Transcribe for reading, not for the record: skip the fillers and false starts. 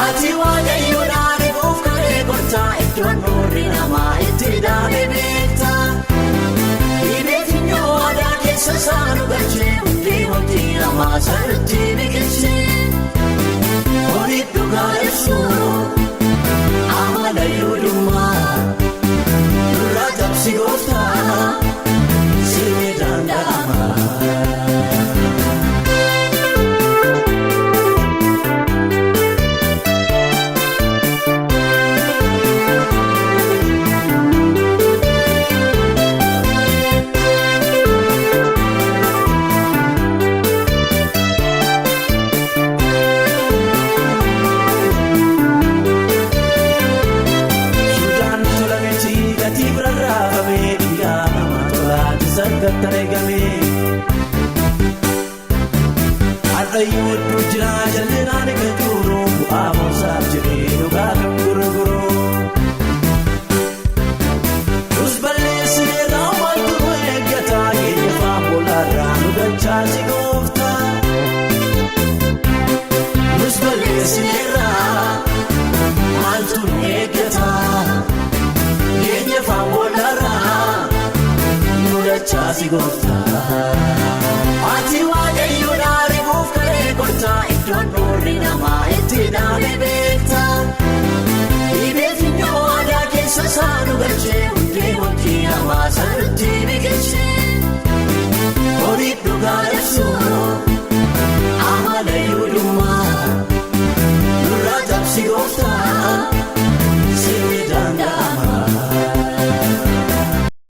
ati waaqayyoodhaan eeguuf ka'ee gortaa iddoon nurri namaa itti dhaame beekta. Dhibeetiin yoo aadaa keessa isaan galchee hundee wanti namaa sirriitti biqilchee. Hori dhugaa ibsuu amala yoodummaa dura tabsi gooftaa siree danda'ama. Har'ayyuu jira jallinaan eeggatuuru bu'aa boonsaaf jedhee dhugaa kan gurguru. Nus balleessineerraa maaltu nu eeggata keenya afaan boolaarraa nu galchaa si goofta. Nus balleessineerraa maaltu nu eeggata keenya afaan boolaarraa nu galchaa si goofta.